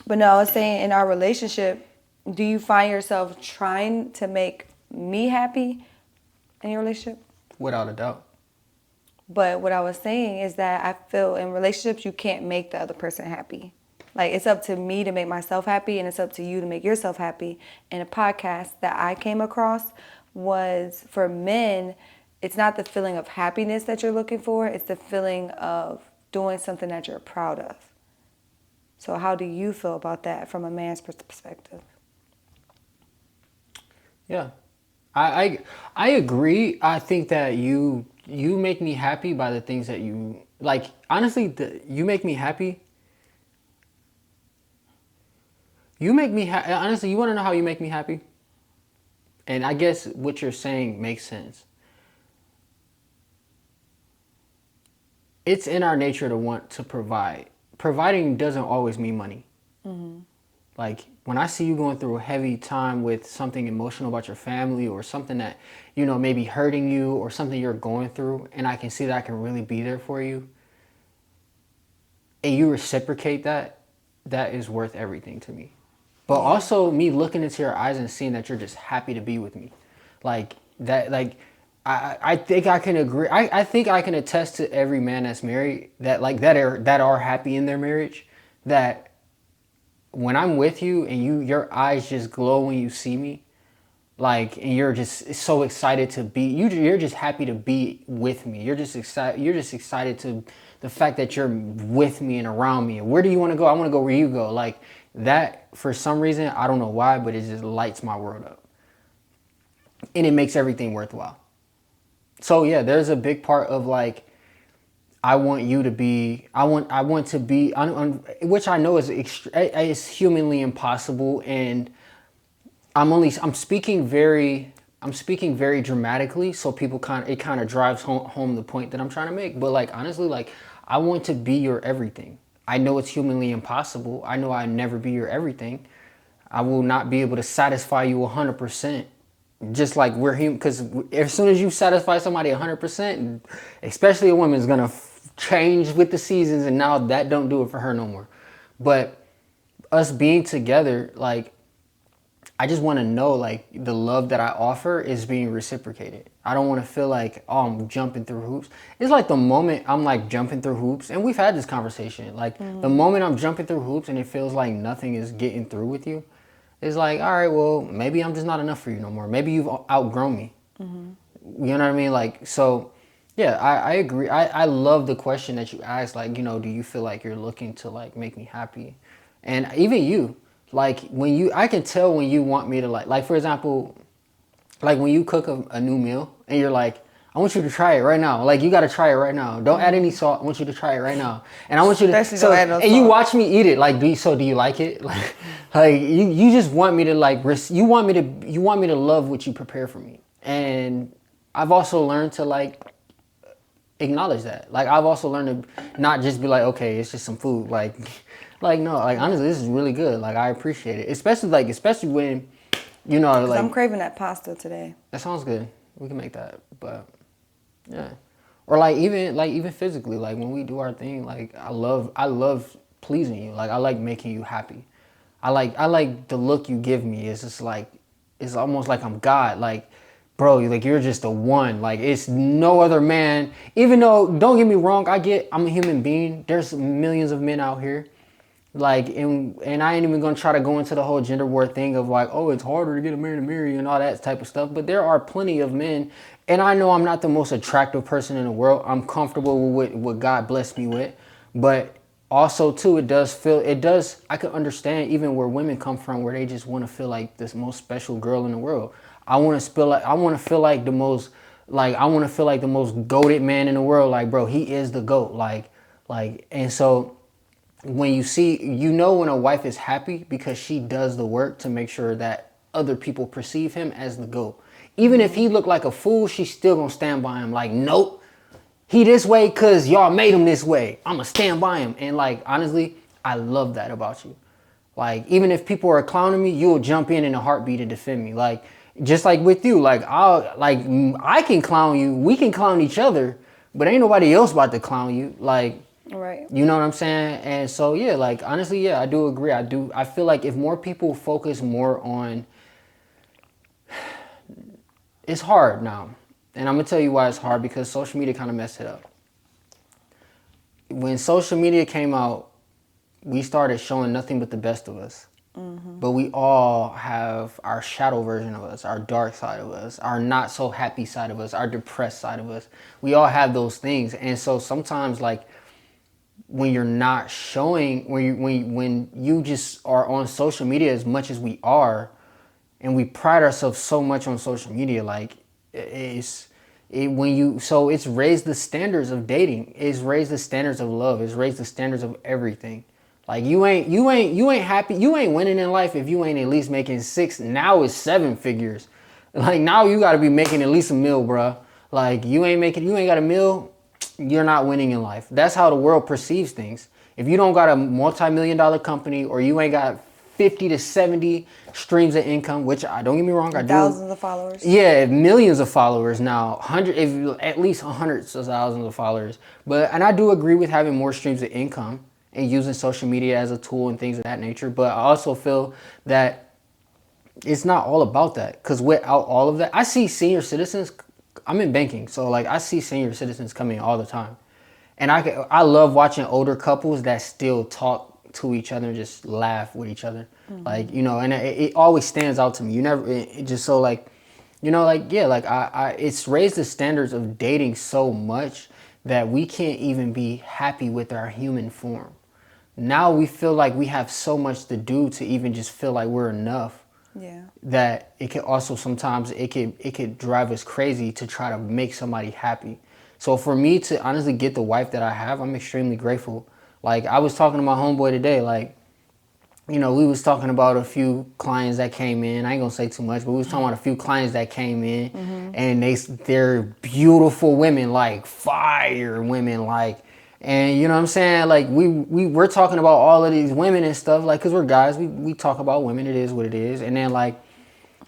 But no, I was saying in our relationship, do you find yourself trying to make me happy in your relationship? Without a doubt. But what I was saying is that I feel in relationships you can't make the other person happy. Like it's up to me to make myself happy and it's up to you to make yourself happy. And a podcast that I came across was for men, it's not the feeling of happiness that you're looking for, it's the feeling of doing something that you're proud of. So how do you feel about that from a man's perspective? Yeah. I agree. I think that you make me happy by the things that you like. Honestly, you make me happy. You make me honestly. You want to know how you make me happy? And I guess what you're saying makes sense. It's in our nature to want to provide. Providing doesn't always mean money. Mm-hmm. Like when I see you going through a heavy time with something emotional about your family or something that, maybe hurting you or something you're going through, and I can see that I can really be there for you, and you reciprocate that, that is worth everything to me. But also me looking into your eyes and seeing that you're just happy to be with me. Like that, I think I can agree. I think I can attest to every man that's married that are happy in their marriage, that when I'm with you and your eyes just glow when you see me, and you're just so excited to be, you're just happy to be with me. You're just excited to the fact that you're with me and around me. And where do you want to go? I want to go where you go. Like that, for some reason, I don't know why, but it just lights my world up. And it makes everything worthwhile. So yeah, there's a big part of I want you to be, I want to be, which I know is humanly impossible, and I'm speaking very dramatically, so people it kind of drives home the point that I'm trying to make. But honestly, I want to be your everything. I know it's humanly impossible. I know I'll never be your everything. I will not be able to satisfy you 100%. Just like we're human, because as soon as you satisfy somebody 100%, especially a woman's gonna change with the seasons, and now that don't do it for her no more. But us being together, I just want to know the love that I offer is being reciprocated. I don't want to feel I'm jumping through hoops. It's like the moment I'm jumping through hoops, and we've had this conversation. The moment I'm jumping through hoops and it feels like nothing is getting through with you, it's all right, well, maybe I'm just not enough for you no more. Maybe you've outgrown me. Mm-hmm. You know what I mean? So, yeah, I agree. I love the question that you asked, do you feel like you're looking to, make me happy? And even you, I can tell when you want me to, for example, when you cook a new meal and you're I want you to try it right now. You got to try it right now. Don't add any salt. I want you to try it right now. And I want you to, and you watch me eat it. Do you like it? You just want me to you want me to love what you prepare for me. And I've also learned to acknowledge that. I've also learned to not just be okay, it's just some food. No, honestly, this is really good. I appreciate it. Especially when, I'm craving that pasta today. That sounds good. We can make that. But yeah. Or even physically, when we do our thing, I love pleasing you. I like making you happy. I like the look you give me. It's just it's almost like I'm God. Bro, you're just the one. It's no other man. Even though, don't get me wrong, I'm a human being. There's millions of men out here. And I ain't even gonna try to go into the whole gender war thing of it's harder to get a man to marry and all that type of stuff. But there are plenty of men, and I know I'm not the most attractive person in the world. I'm comfortable with what God blessed me with, but also too, I can understand even where women come from, where they just want to feel like this most special girl in the world. I want to feel like the most goated man in the world. Bro, he is the goat. And so when you see, when a wife is happy because she does the work to make sure that other people perceive him as the GOAT. Even if he look like a fool, she's still gonna stand by him. Nope, he this way because y'all made him this way. I'm gonna stand by him. And honestly, I love that about you. Even if people are clowning me, you'll jump in a heartbeat and defend me. Just like with you, I can clown you, we can clown each other, but ain't nobody else about to clown you. Right. You know what I'm saying? And so yeah, like honestly, yeah, I do agree. I feel like if more people focus more on, it's hard now. And I'm gonna tell you why it's hard, because social media kind of messed it up. When social media came out, we started showing nothing but the best of us. But we all have our shadow version of us, our dark side of us, our not so happy side of us, our depressed side of us. We all have those things. And so sometimes, like, when you're not showing, when you just are on social media as much as we are, and we pride ourselves so much on social media, like when you, so it's raised the standards of dating, it's raised the standards of love, it's raised the standards of everything. Like you ain't happy, you ain't winning in life if you ain't at least making six, now it's seven figures. Like now you got to be making at least a meal, bruh. Like you ain't got a meal, you're not winning in life. That's how the world perceives things. If you don't got a multi-million-dollar company, or you ain't got 50 to 70 streams of income, which I don't get me wrong, I do. Thousands of followers. Yeah, millions of followers now, at least hundreds of thousands of followers. And I do agree with having more streams of income and using social media as a tool and things of that nature. But I also feel that it's not all about that, because without all of that, I see senior citizens. I'm in banking, so like I see senior citizens coming all the time, and I love watching older couples that still talk to each other and just laugh with each other, like, you know, and it always stands out to me. You never, it just so like, you know, like, yeah, like it's raised the standards of dating so much that we can't even be happy with our human form. Now we feel like we have so much to do to even just feel like we're enough. Yeah. That it can also sometimes it could drive us crazy to try to make somebody happy. So for me to honestly get the wife that I have, I'm extremely grateful. Like I was talking to my homeboy today, like, you know, we was talking about a few clients that came in. I ain't gonna say too much, but we was talking about a few clients that came in, and they're beautiful women, like fire women, like, and you know what I'm saying? Like we're talking about all of these women and stuff, like, cause we're guys, we talk about women, it is what it is. And then my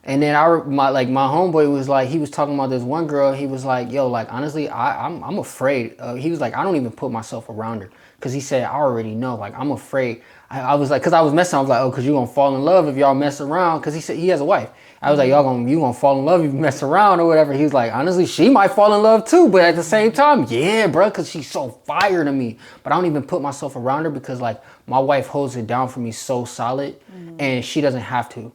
homeboy was like, he was talking about this one girl. He was like, yo, like honestly, I'm afraid. He was like, I don't even put myself around her, because he said, I already know, like I'm afraid. I was like, because I was messing, I was like, oh, because you're gonna fall in love if y'all mess around, because he said he has a wife. I was like, you gonna fall in love if you mess around or whatever. He was like, honestly, she might fall in love too, but at the same time, yeah, bro, because she's so fire to me. But I don't even put myself around her, because like my wife holds it down for me so solid, and she doesn't have to.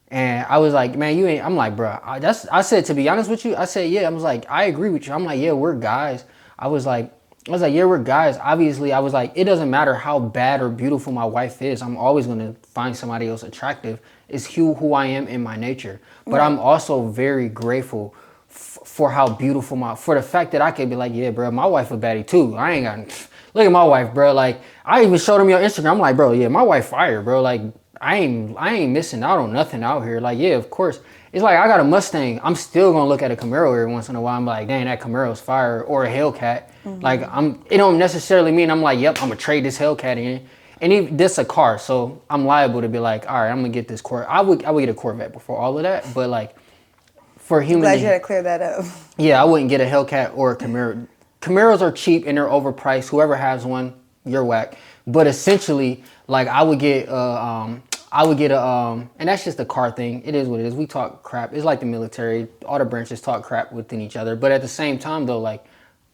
And I was like, man, you ain't. I'm like, bro. I said, to be honest with you, I said, yeah. I was like, I agree with you. I'm like, yeah, we're guys. I was like, yeah, we're guys. Obviously, I was like, it doesn't matter how bad or beautiful my wife is. I'm always gonna find somebody else attractive. It's who I am in my nature. But I'm also very grateful for how beautiful for the fact that I could be like, yeah, bro, my wife a baddie too. I ain't got. Look at my wife, bro. Like I even showed him your Instagram. I'm like, bro, yeah, my wife fire, bro. Like. I ain't missing out on nothing out here. Like, yeah, of course. It's like I got a Mustang. I'm still gonna look at a Camaro every once in a while. I'm like, dang, that Camaro's fire, or a Hellcat. Like, it don't necessarily mean I'm like, yep, I'm gonna trade this Hellcat in. And even this a car, so I'm liable to be like, all right, I'm gonna get this Corvette. I would get a Corvette before all of that, but like, for human, I'm glad you had to clear that up. yeah, I wouldn't get a Hellcat or a Camaro. Camaros are cheap and they're overpriced. Whoever has one, you're whack. But essentially, like I would get and that's just a car thing. It is what it is. We talk crap. It's like the military. All the branches talk crap within each other. But at the same time, though, like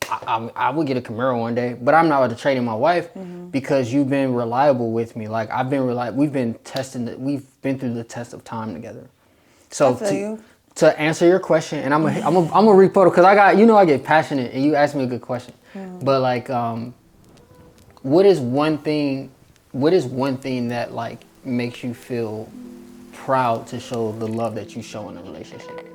I would get a Camaro one day. But I'm not about to trade in my wife because you've been reliable with me. Like I've been reliable. We've been through the test of time together. So to answer your question, and I'm a rebuttal because I get passionate and you asked me a good question. But like, what is one thing that like makes you feel proud to show the love that you show in a relationship?